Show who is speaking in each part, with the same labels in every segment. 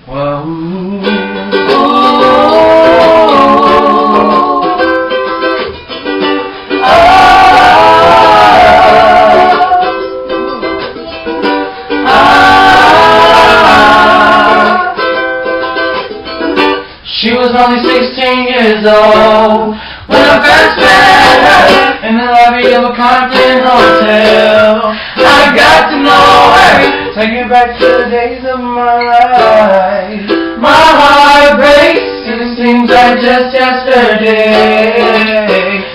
Speaker 1: Whoa. She was only 16 years old when I first met her in the lobby of a Compton hotel. I got to know her, take it back to the days of my life. My heart breaks, and it seems like just yesterday.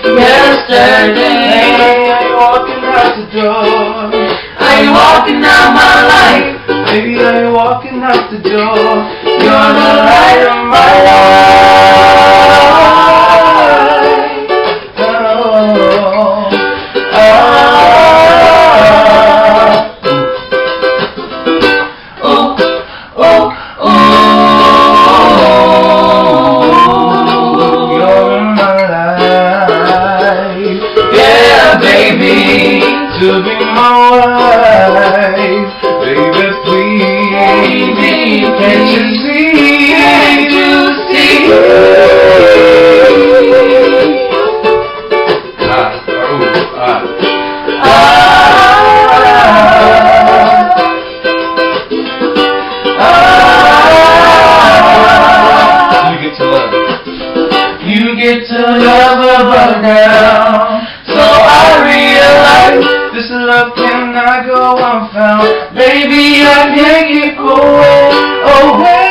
Speaker 1: Yesterday, are you walking out the door? Are you walking out my life? Baby, are you walking out the door? You're the light of my life. Oh, oh, oh, oh, oh, you're in my life. Yeah, baby, to be my wife. Baby, please, can't you see? Can't you see? You get to love a girl. So I realize this love cannot go unfound. Baby, I can't keep away. Oh, hey.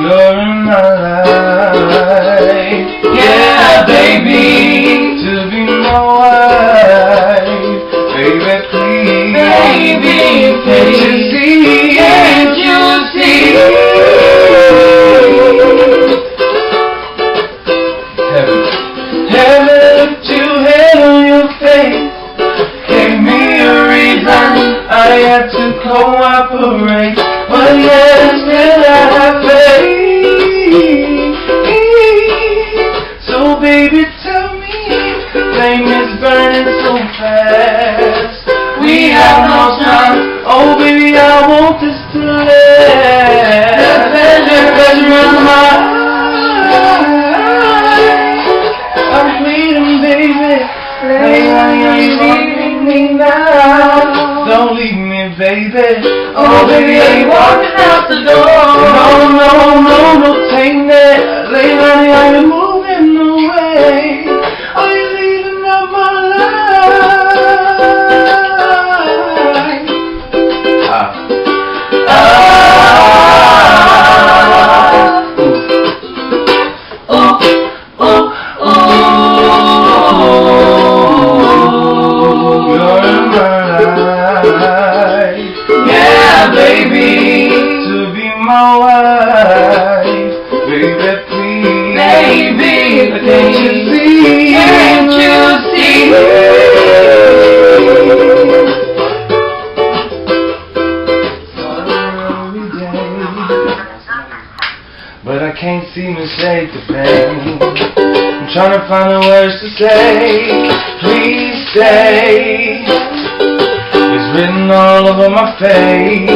Speaker 1: You're in my life. Yeah, baby, to be my wife. Baby, please. Baby, can't you see? Can't you see? Heaven to head on your face gave me a reason I had to cooperate. But yes, still I have faith. So baby, tell me, flame is burning so fast. We have no time. Oh baby, I want this to last. The pleasure of my life. I'm bleeding, baby. Leilani, are you leaving me now? Don't leave me, baby. Oh baby, are you walking out the door? No, no, no, no, take that. Leilani, are you moving away? Are you leaving out my baby, to be my wife. Baby, please. Baby, can't you see? Can't you see? But I can't seem to shake the pain. I'm trying to find the words to say. Please stay. It's written all over my face.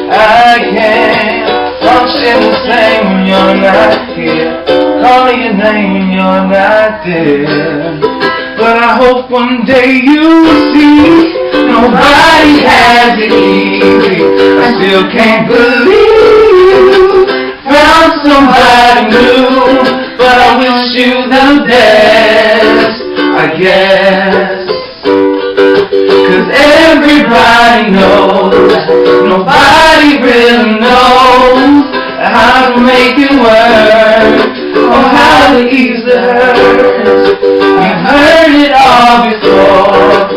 Speaker 1: I can't function the same when you're not here. Call your name when you're not there. But I hope one day you'll see nobody has it easy. I still can't believe found somebody new. But I wish you the best, I guess. Cause everybody knows, nobody really knows how to make it work, or how to ease the hurt. You've heard it all before,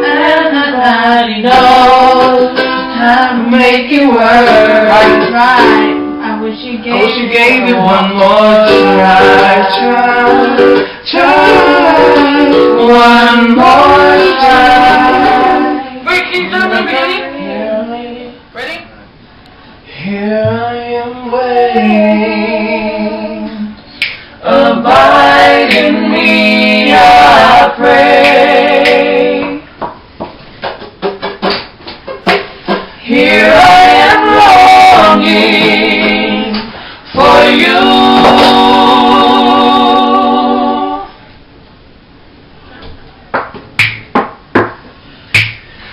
Speaker 1: and nobody knows how to make it work.
Speaker 2: I tried. I wish you gave
Speaker 1: it one more try. Try one more try.
Speaker 3: Wait, can you start from the beginning? Ready?
Speaker 1: Here I am waiting. Abide in me, I pray. Here I am longing for you.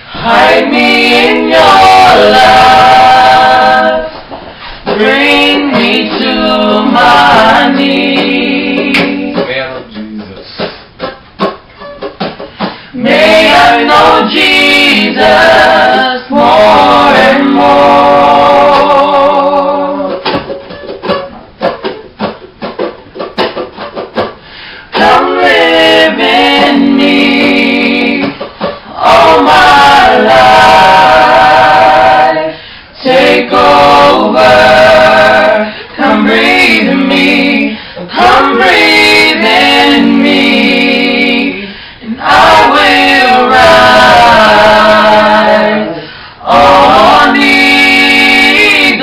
Speaker 1: Hide me in your love. Bring me to my knees. May I know Jesus more and more. Come live in me all my life. Take over. Come breathe in me. Come breathe in me. And I will rise on eagle's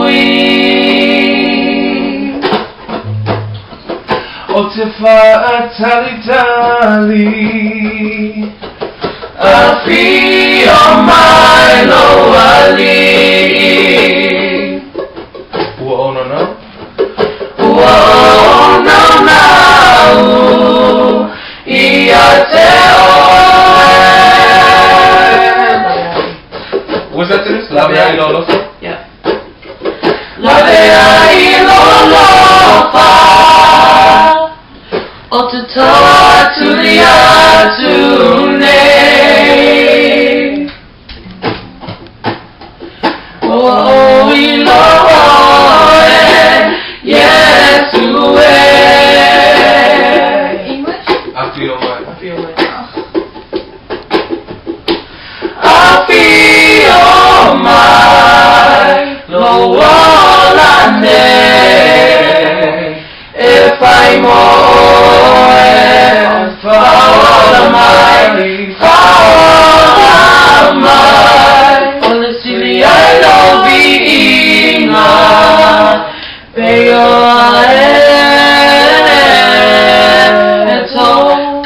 Speaker 1: wings. Oh, Tifa, tally, tally. Free on my lower leg. Whoa, no, no. Whoa, no, no. What's that to this? La Bea y Lolo? Yeah. La Bea y Lolo. Oh, to talk to the Atune. Oh, we Lord, yes, to English? I feel mine. I feel mine. Lo volante. If I'm follow my honestly I don't be enough.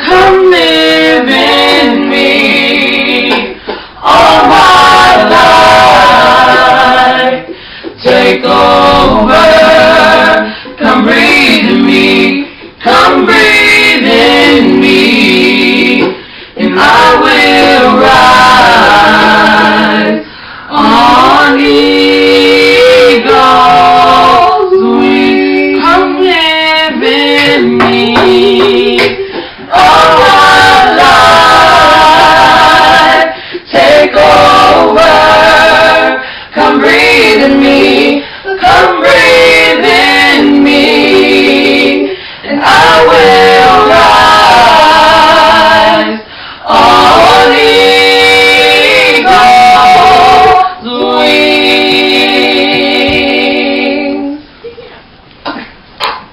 Speaker 1: Come live in me all my life. Take over.